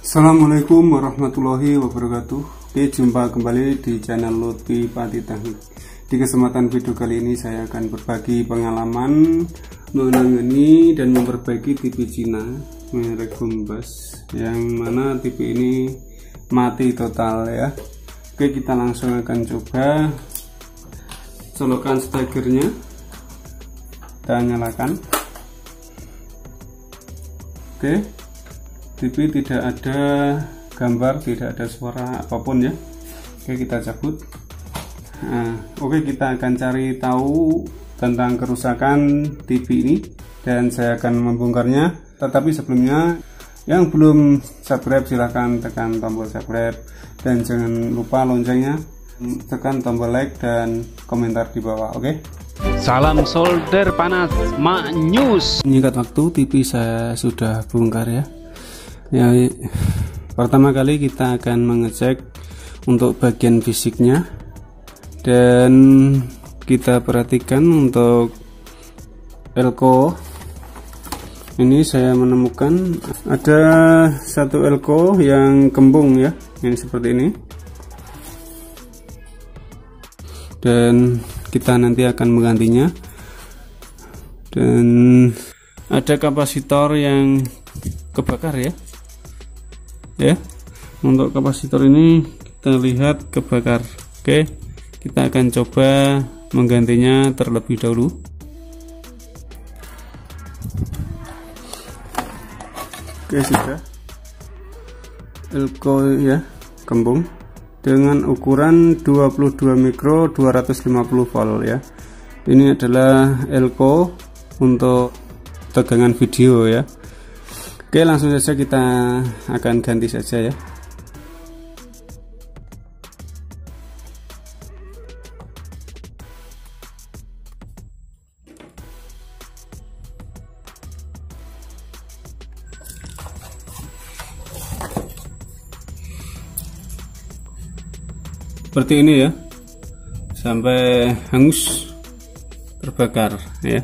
Assalamualaikum warahmatullahi wabarakatuh. Oke, jumpa kembali di channel Lutfi Pati Teknik. Di kesempatan video kali ini saya akan berbagi pengalaman menangani dan memperbaiki TV Cina merek Gumbas, yang mana TV ini mati total ya. Oke, kita langsung akan coba colokan stekernya, kita nyalakan. Oke, TV tidak ada gambar, tidak ada suara apapun ya. Oke, kita cabut. Nah, oke, kita akan cari tahu tentang kerusakan TV ini dan saya akan membongkarnya. Tetapi sebelumnya, yang belum subscribe silahkan tekan tombol subscribe dan jangan lupa loncengnya, tekan tombol like dan komentar di bawah. Oke. Salam solder panas Mak News. Menyingkat waktu, TV saya sudah bongkar ya. Ya, pertama kali kita akan mengecek untuk bagian fisiknya, dan kita perhatikan untuk elko. Ini saya menemukan ada satu elko yang kembung ya, ini seperti ini. Dan kita nanti akan menggantinya. Dan ada kapasitor yang kebakar ya. Ya, untuk kapasitor ini kita lihat kebakar. Oke, kita akan coba menggantinya terlebih dahulu. Oke, sudah elko ya, kembung dengan ukuran 22 mikro 250 volt ya. Ini adalah elko untuk tegangan video ya. Oke, langsung saja kita akan ganti saja ya. Seperti ini ya, sampai hangus, terbakar ya.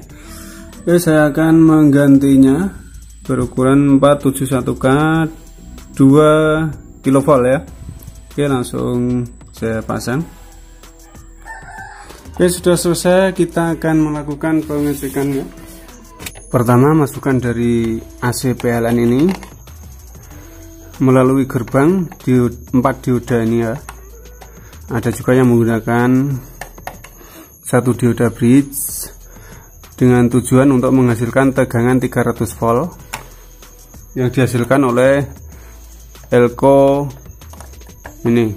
Oke, saya akan menggantinya, berukuran 471K 2 kV ya. Oke, langsung saya pasang. Oke, sudah selesai, kita akan melakukan pengecekannya. Pertama, masukkan dari AC PLN ini melalui gerbang 4 dioda ini ya. Ada juga yang menggunakan 1 dioda bridge dengan tujuan untuk menghasilkan tegangan 300 volt yang dihasilkan oleh elko ini,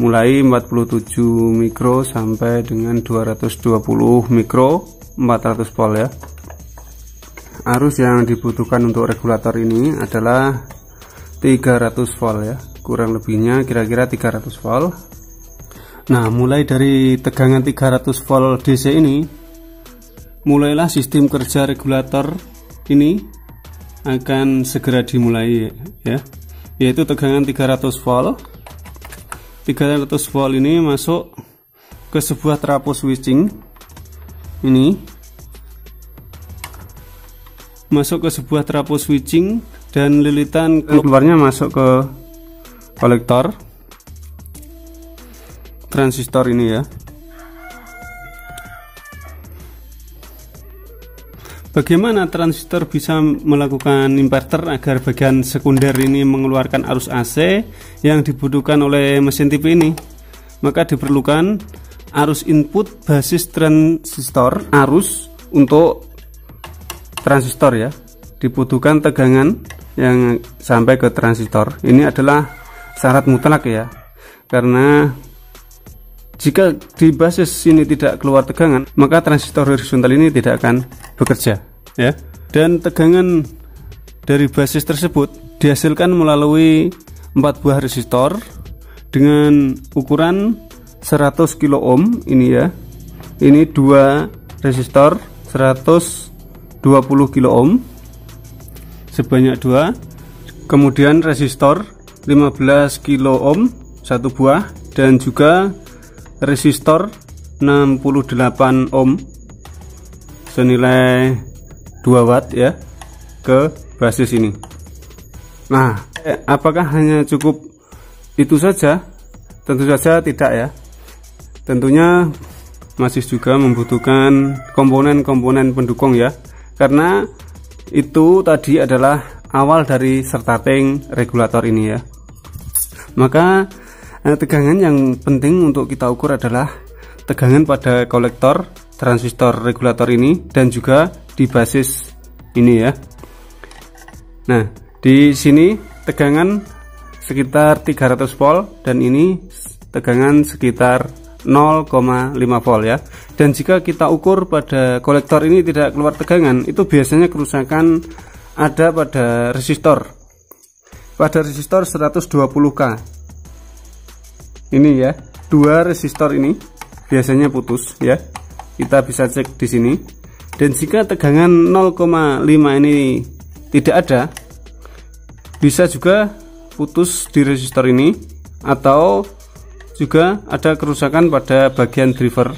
mulai 47 mikro sampai dengan 220 mikro 400 volt ya. Arus yang dibutuhkan untuk regulator ini adalah 300 volt ya, kurang lebihnya kira-kira 300 volt. Nah, mulai dari tegangan 300 volt DC ini, mulailah sistem kerja regulator ini akan segera dimulai ya, yaitu tegangan 300 volt. 300 volt ini masuk ke sebuah trafo switching ini, masuk ke sebuah trafo switching dan lilitan keluarnya masuk ke kolektor transistor ini ya. Bagaimana transistor bisa melakukan inverter agar bagian sekunder ini mengeluarkan arus AC yang dibutuhkan oleh mesin TV ini? Maka diperlukan arus input basis transistor, arus untuk transistor ya. Dibutuhkan tegangan yang sampai ke transistor. Ini adalah syarat mutlak ya. Karena jika di basis ini tidak keluar tegangan, maka transistor horizontal ini tidak akan bekerja ya. Dan tegangan dari basis tersebut dihasilkan melalui 4 buah resistor dengan ukuran 100 kilo ohm ini ya. Ini 2 resistor 120 kilo ohm sebanyak 2. Kemudian resistor 15 kilo ohm 1 buah, dan juga resistor 68 ohm senilai 2 watt ya ke basis ini. Nah, Apakah hanya cukup itu saja? Tentu saja tidak ya. Tentunya masih juga membutuhkan komponen-komponen pendukung ya, karena itu tadi adalah awal dari starting regulator ini ya. Maka tegangan yang penting untuk kita ukur adalah tegangan pada kolektor transistor regulator ini dan juga di basis ini ya. Nah, di sini tegangan sekitar 300 volt dan ini tegangan sekitar 0,5 volt ya. Dan jika kita ukur pada kolektor ini tidak keluar tegangan, itu biasanya kerusakan ada pada resistor. Pada resistor 120K. Ini ya, dua resistor ini biasanya putus ya. Kita bisa cek di sini. Dan jika tegangan 0,5 ini tidak ada, bisa juga putus di resistor ini, atau juga ada kerusakan pada bagian driver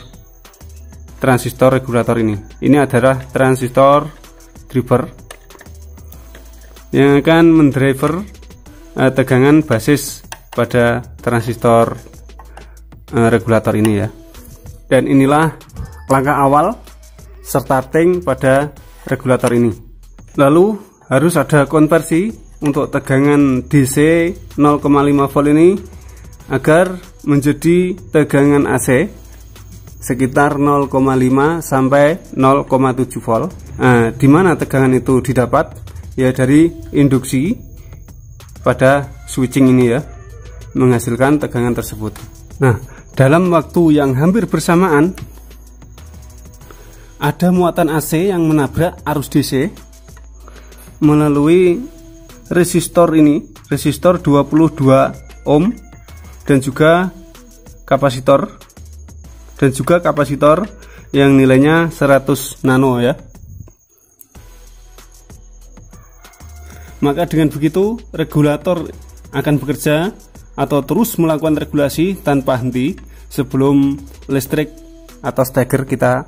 transistor regulator ini. Ini adalah transistor driver yang akan mendriver tegangan basis pada transistor regulator ini ya. Dan inilah langkah awal starting pada regulator ini. Lalu harus ada konversi untuk tegangan DC 0,5 volt ini agar menjadi tegangan AC sekitar 0,5 sampai 0,7 volt. Nah, di mana tegangan itu didapat? Ya dari induksi pada switching ini ya, menghasilkan tegangan tersebut. Nah, dalam waktu yang hampir bersamaan ada muatan AC yang menabrak arus DC melalui resistor ini, resistor 22 ohm dan juga kapasitor yang nilainya 100 nano ya. Maka dengan begitu regulator akan bekerja atau terus melakukan regulasi tanpa henti sebelum listrik atau steger kita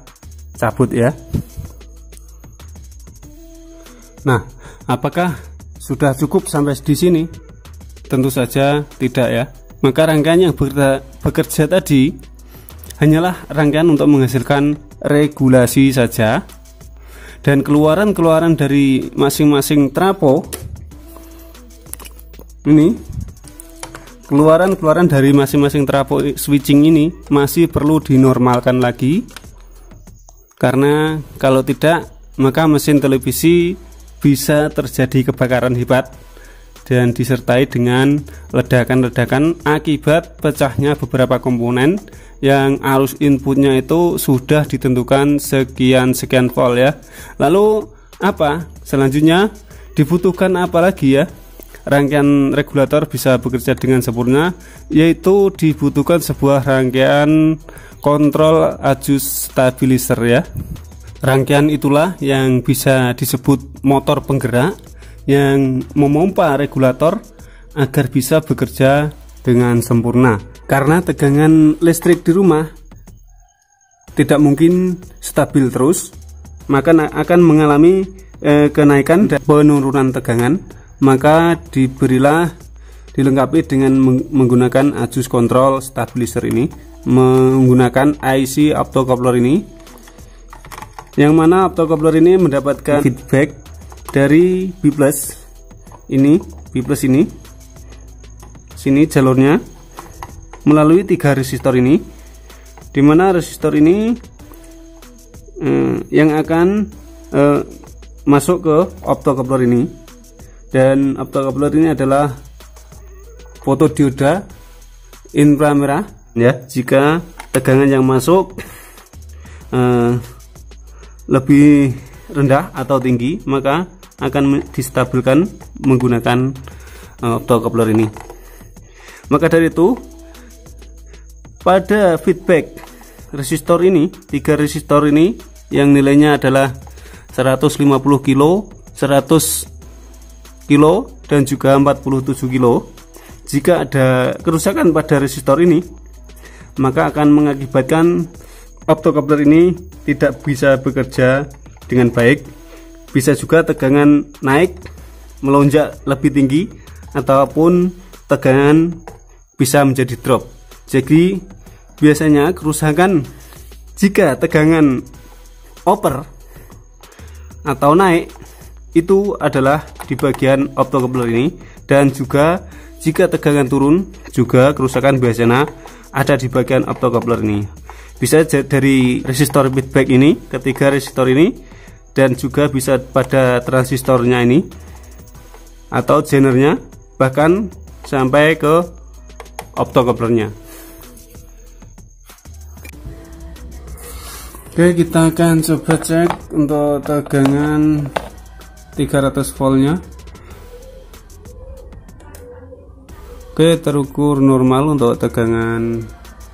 cabut ya. Nah, apakah sudah cukup sampai di sini? Tentu saja tidak ya. Maka rangkaian yang bekerja tadi hanyalah rangkaian untuk menghasilkan regulasi saja, dan keluaran dari masing-masing trapo ini, keluaran dari masing-masing trapo switching ini masih perlu dinormalkan lagi, karena kalau tidak maka mesin televisi bisa terjadi kebakaran hebat dan disertai dengan ledakan-ledakan akibat pecahnya beberapa komponen yang arus inputnya itu sudah ditentukan sekian volt ya. Lalu apa selanjutnya dibutuhkan apa lagi ya? Rangkaian regulator bisa bekerja dengan sempurna, yaitu dibutuhkan sebuah rangkaian kontrol adjust stabilizer ya. Rangkaian itulah yang bisa disebut motor penggerak yang memompa regulator agar bisa bekerja dengan sempurna. Karena tegangan listrik di rumah tidak mungkin stabil terus, maka akan mengalami kenaikan dan penurunan tegangan. Maka dilengkapi dengan menggunakan adjust control stabilizer ini, menggunakan IC optocoupler ini, yang mana optocoupler ini mendapatkan feedback dari B+ ini, sini jalurnya melalui 3 resistor ini, dimana resistor ini yang akan masuk ke optocoupler ini. Dan optocoupler ini adalah fotodioda inframerah ya. Jika tegangan yang masuk lebih rendah atau tinggi, maka akan distabilkan menggunakan optocoupler ini. Maka dari itu, pada feedback resistor ini, 3 resistor ini yang nilainya adalah 150 kilo, 100 kilo dan juga 47 kilo. Jika ada kerusakan pada resistor ini, maka akan mengakibatkan optocoupler ini tidak bisa bekerja dengan baik. Bisa juga tegangan naik, melonjak lebih tinggi, ataupun tegangan bisa menjadi drop. Jadi biasanya kerusakan jika tegangan over atau naik itu adalah di bagian optocoupler ini, dan juga jika tegangan turun juga kerusakan biasanya ada di bagian optocoupler ini. Bisa dari resistor feedback ini, ketiga resistor ini, dan juga bisa pada transistornya ini atau genernya, bahkan sampai ke optocouplernya. Oke, kita akan coba cek untuk tegangan 300 voltnya. Oke, terukur normal untuk tegangan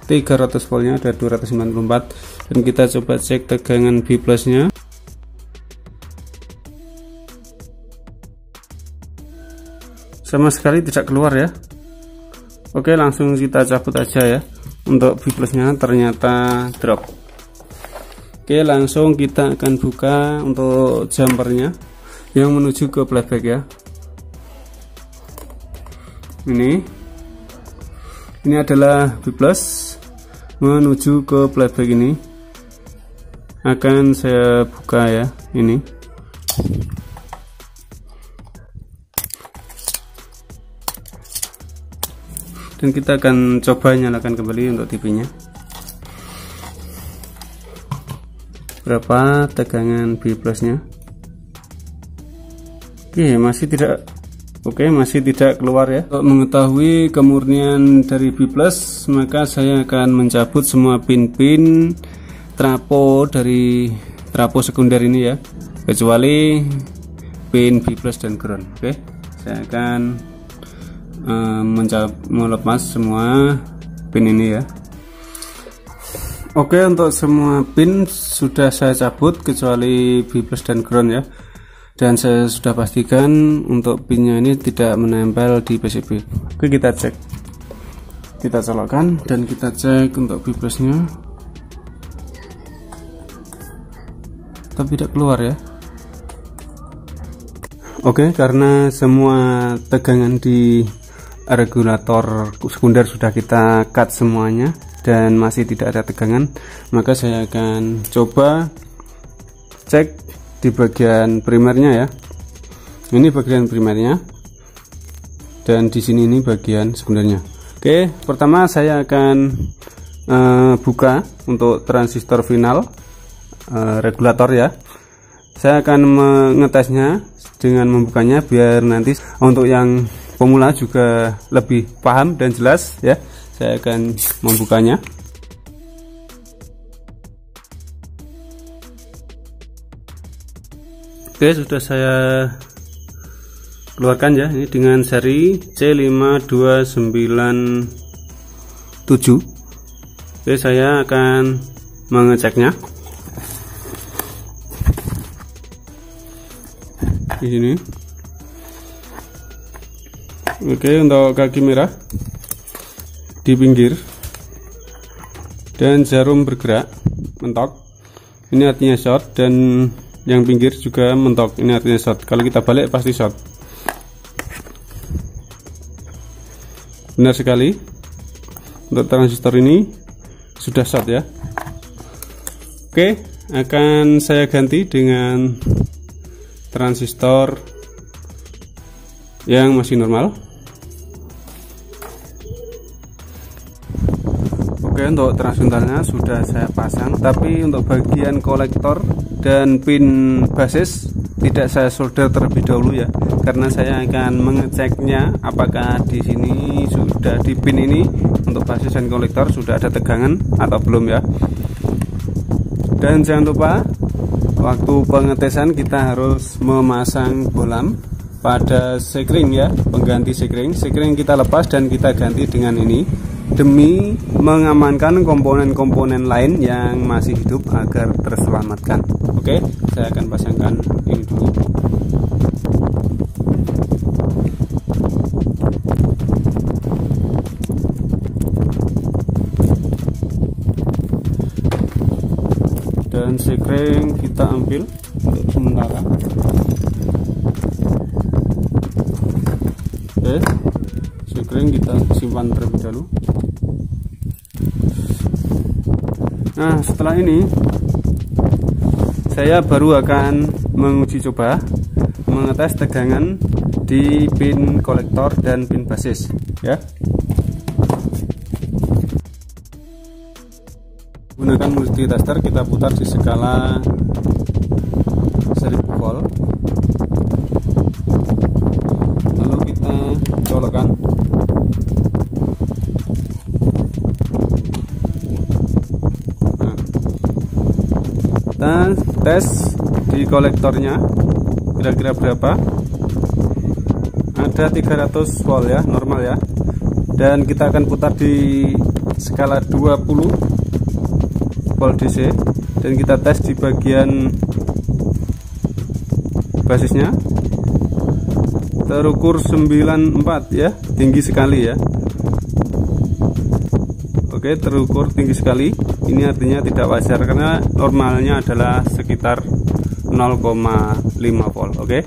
300 voltnya ada 294, dan kita coba cek tegangan B plusnya. Sama sekali tidak keluar ya. Oke, langsung kita cabut aja ya. Untuk B plusnya ternyata drop. Oke, langsung kita akan buka untuk jumpernya yang menuju ke playback ya. Ini adalah B plus menuju ke playback, ini akan saya buka ya, ini. Dan kita akan coba nyalakan kembali untuk TV-nya. Berapa tegangan B plusnya? Oke, masih tidak keluar ya. Untuk mengetahui kemurnian dari B plus, maka saya akan mencabut semua pin-pin trapo dari trapo sekunder ini ya, kecuali pin B plus dan ground. Oke, saya akan melepas semua pin ini ya. Oke, untuk semua pin sudah saya cabut kecuali B plus dan ground ya, dan saya sudah pastikan untuk pinnya ini tidak menempel di PCB. Oke, kita cek, kita colokkan dan kita cek untuk B plusnya, tapi tidak keluar ya. Oke, karena semua tegangan di regulator sekunder sudah kita cut semuanya dan masih tidak ada tegangan, maka saya akan coba cek di bagian primernya ya. Ini bagian primernya, dan di sini ini bagian sekundernya. Oke, pertama saya akan buka untuk transistor final regulator ya. Saya akan mengetesnya dengan membukanya biar nanti untuk yang pemula juga lebih paham dan jelas ya. Saya akan membukanya. Oke, sudah saya keluarkan ya, ini dengan seri C5297. Oke, saya akan mengeceknya di sini. Oke, untuk kaki merah di pinggir dan jarum bergerak mentok, ini artinya short, dan yang pinggir juga mentok, ini artinya short. Kalau kita balik pasti short. Benar sekali, untuk transistor ini sudah short ya. Oke, akan saya ganti dengan transistor yang masih normal. Oke, untuk transistornya sudah saya pasang, tapi untuk bagian kolektor dan pin basis tidak saya solder terlebih dahulu ya, karena saya akan mengeceknya apakah di sini sudah di pin ini untuk basis dan kolektor sudah ada tegangan atau belum ya. Dan jangan lupa waktu pengetesan kita harus memasang bohlam pada sekring ya, pengganti sekring kita lepas dan kita ganti dengan ini demi mengamankan komponen-komponen lain yang masih hidup agar terselamatkan. Oke, saya akan pasangkan ini dulu. Dan sekring kita ambil untuk sementara. Oke, Oke, sudah kering, kita simpan terlebih dahulu. Nah, setelah ini saya baru akan menguji coba mengetes tegangan di pin kolektor dan pin basis ya. Gunakan multitester, kita putar di skala 1000 volt, lalu kita colokkan. Nah, kita tes di kolektornya kira-kira berapa. Ada 300 volt ya, normal ya, dan kita akan putar di skala 20 volt DC, dan kita tes di bagian basisnya terukur 94 ya, tinggi sekali ya. Oke, terukur tinggi sekali. Ini artinya tidak wajar karena normalnya adalah sekitar 0,5 volt. Oke,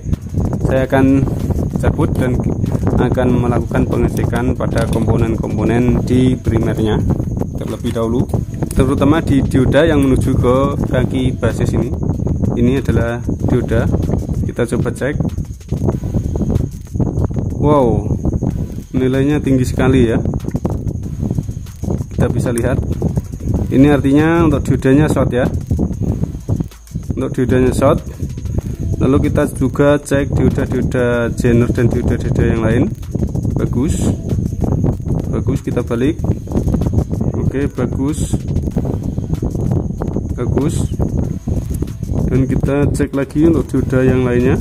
saya akan cabut dan akan melakukan pengecekan pada komponen-komponen di primernya terlebih dahulu, terutama di dioda yang menuju ke kaki basis ini. Ini adalah dioda, kita coba cek. Wow, nilainya tinggi sekali ya, kita bisa lihat. Ini artinya untuk diodanya short ya, untuk diodanya short. Lalu kita juga cek dioda-dioda Zener dan dioda-dioda yang lain. Bagus, bagus, kita balik. Oke, bagus, bagus. Dan kita cek lagi untuk dioda yang lainnya,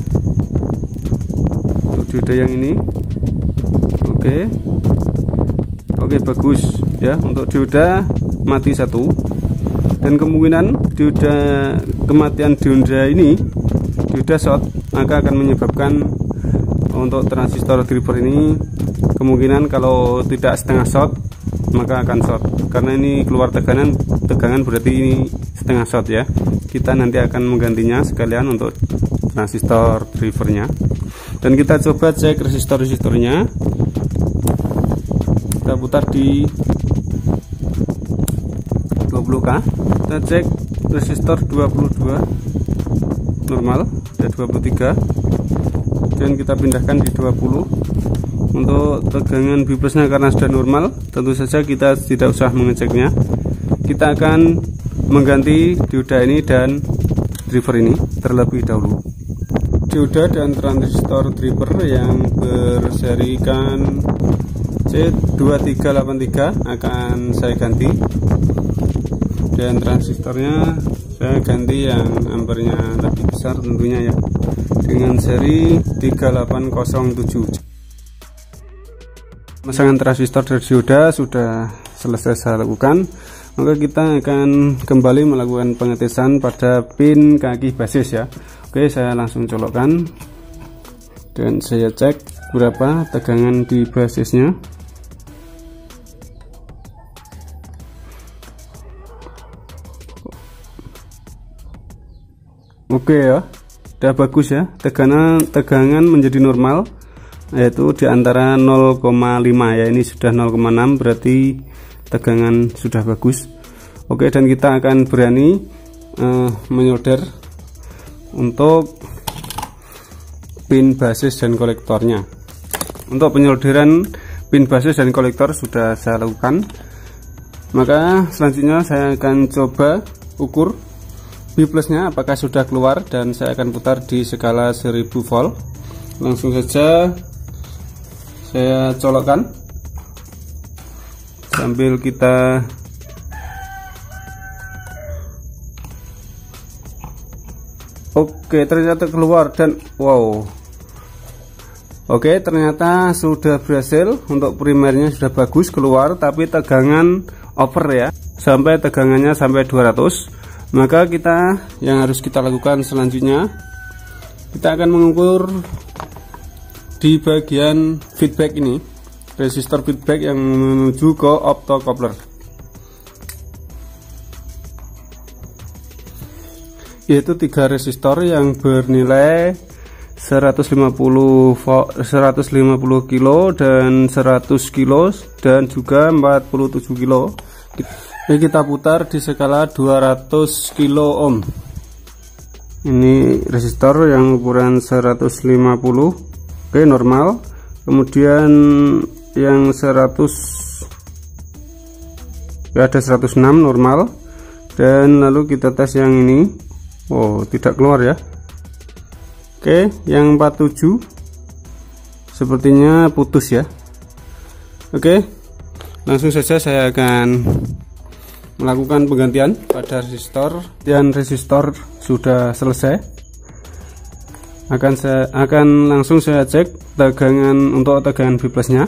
untuk dioda yang ini. Oke, oke, bagus ya. Untuk dioda mati satu, dan kemungkinan dioda kematian dioda ini, dioda short, maka akan menyebabkan untuk transistor driver ini kemungkinan kalau tidak setengah short maka akan short, karena ini keluar tegangan berarti ini setengah short ya. Kita nanti akan menggantinya sekalian untuk transistor drivernya. Dan kita coba cek resistor-resistornya, kita putar di 20K. Kita cek resistor 22 normal, ada 23, dan kita pindahkan di 20. Untuk tegangan B plusnya karena sudah normal, tentu saja kita tidak usah mengeceknya. Kita akan mengganti dioda ini dan driver ini terlebih dahulu. Dioda dan transistor driver yang berserikan C2383 akan saya ganti, dan transistornya saya ganti yang ampernya lebih besar tentunya ya, dengan seri 3807. Pemasangan transistor dari dioda sudah selesai saya lakukan, maka kita akan kembali melakukan pengetesan pada pin kaki basis ya. Oke, saya langsung colokkan dan saya cek berapa tegangan di basisnya. Oke ya, udah bagus ya, tegangan menjadi normal, yaitu di antara 0,5 ya, ini sudah 0,6, berarti tegangan sudah bagus. Oke, dan kita akan berani menyolder untuk pin basis dan kolektornya. Untuk penyolderan pin basis dan kolektor sudah saya lakukan, maka selanjutnya saya akan coba ukur B plusnya apakah sudah keluar, dan saya akan putar di skala 1000 volt. Langsung saja saya colokkan sambil kita oke, ternyata keluar, dan wow, oke, ternyata sudah berhasil. Untuk primernya sudah bagus keluar, tapi tegangan over ya, sampai tegangannya sampai 200. Maka kita yang harus kita lakukan selanjutnya, kita akan mengukur di bagian feedback ini, resistor feedback yang menuju ke optocoupler, yaitu 3 resistor yang bernilai kilo dan 100 kilo dan juga 47 kilo. Ini kita putar di skala 200 kilo ohm. Ini resistor yang ukuran 150, oke, normal. Kemudian yang 100 ya, ada 106 normal. Dan lalu kita tes yang ini, oh tidak keluar ya. Oke, yang 47 sepertinya putus ya. Oke, langsung saja saya akan melakukan penggantian pada resistor, dan resistor sudah selesai. Akan langsung saya cek tegangan untuk tegangan V plusnya.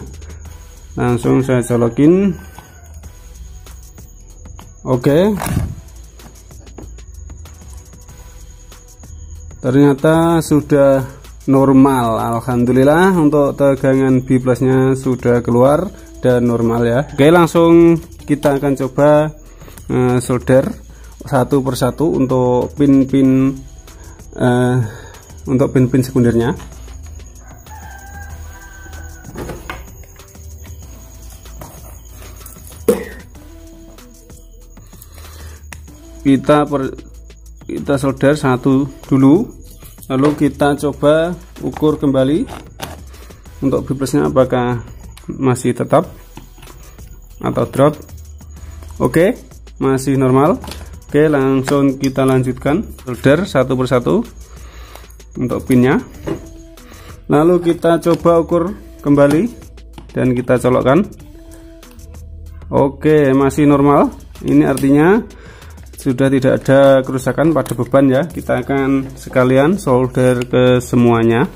Langsung saya colokin. Oke, ternyata sudah normal. Alhamdulillah, untuk tegangan V plusnya sudah keluar dan normal ya. Oke, langsung kita akan coba solder satu persatu untuk pin-pin sekundernya. Kita solder satu dulu, lalu kita coba ukur kembali untuk V plusnya apakah masih tetap atau drop. Oke, masih normal. Oke, langsung kita lanjutkan solder satu persatu untuk pinnya. Lalu kita coba ukur kembali dan kita colokkan. Oke, masih normal. Ini artinya sudah tidak ada kerusakan pada beban ya. Kita akan sekalian solder ke semuanya.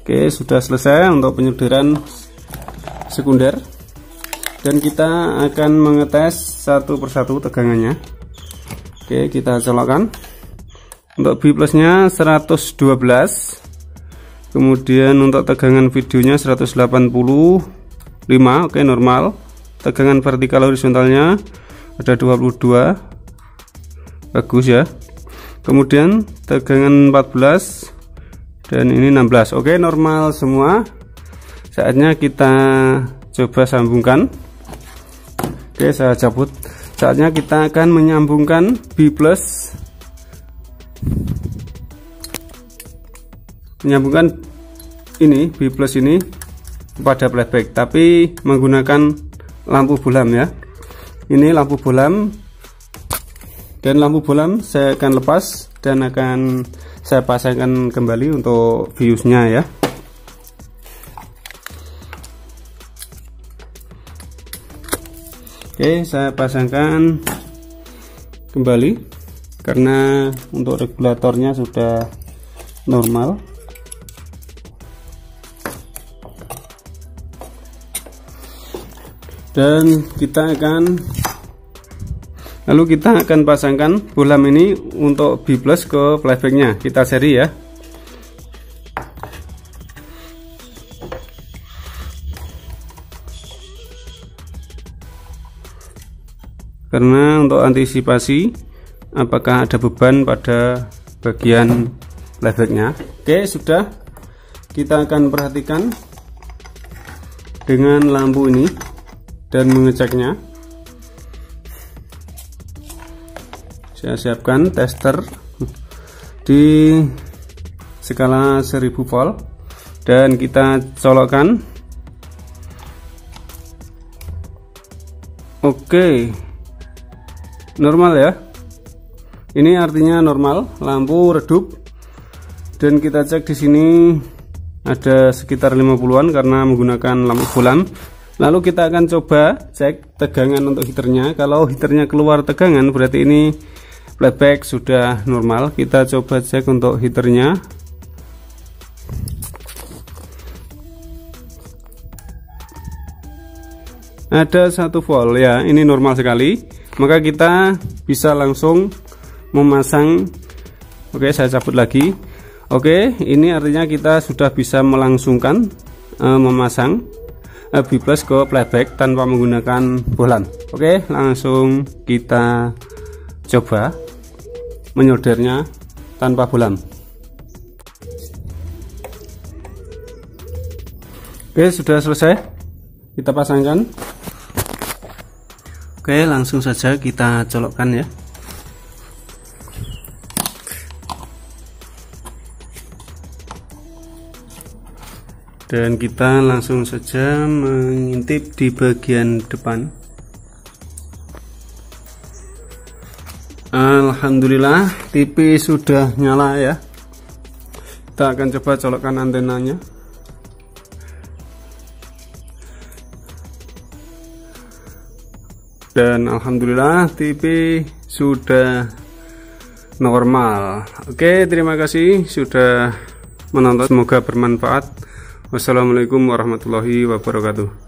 Oke, sudah selesai untuk penyolderan sekunder, dan kita akan mengetes satu persatu tegangannya. Oke, kita colokkan. Untuk V plusnya 112, kemudian untuk tegangan videonya 185. Oke, normal. Tegangan vertikal horizontalnya ada 22, bagus ya. Kemudian tegangan 14 dan ini 16. Oke, normal semua. Saatnya kita coba sambungkan. Oke, saya cabut. Saatnya kita akan menyambungkan V plus, menyambungkan ini V plus ini pada playback, tapi menggunakan lampu bohlam ya. Ini lampu bohlam, dan lampu bohlam saya akan lepas dan akan saya pasangkan kembali untuk fuse-nya ya. Oke, saya pasangkan kembali karena untuk regulatornya sudah normal. Dan kita akan pasangkan bohlam ini untuk V plus ke playbacknya. Kita seri ya. Karena untuk antisipasi apakah ada beban pada bagian playbacknya. Oke, sudah. Kita akan perhatikan dengan lampu ini dan mengeceknya. Saya siapkan tester di skala 1000 volt dan kita colokkan. Oke, normal ya. Ini artinya normal, lampu redup. Dan kita cek di sini ada sekitar 50-an karena menggunakan lampu bohlam. Lalu kita akan coba cek tegangan untuk heaternya. Kalau heaternya keluar tegangan berarti ini playback sudah normal. Kita coba cek untuk heaternya. Ada 1 volt ya, ini normal sekali. Maka kita bisa langsung memasang. Oke, saya cabut lagi. Oke, ini artinya kita sudah bisa melangsungkan memasang V plus ke playback tanpa menggunakan bohlam. Oke, langsung kita coba menyoldernya tanpa bolam. Oke, sudah selesai, kita pasangkan. Oke, langsung saja kita colokkan ya. Dan kita langsung saja mengintip di bagian depan. Alhamdulillah, TV sudah nyala ya. Kita akan coba colokkan antenanya. Dan alhamdulillah TV sudah normal. Oke, terima kasih sudah menonton, semoga bermanfaat. Wassalamualaikum warahmatullahi wabarakatuh.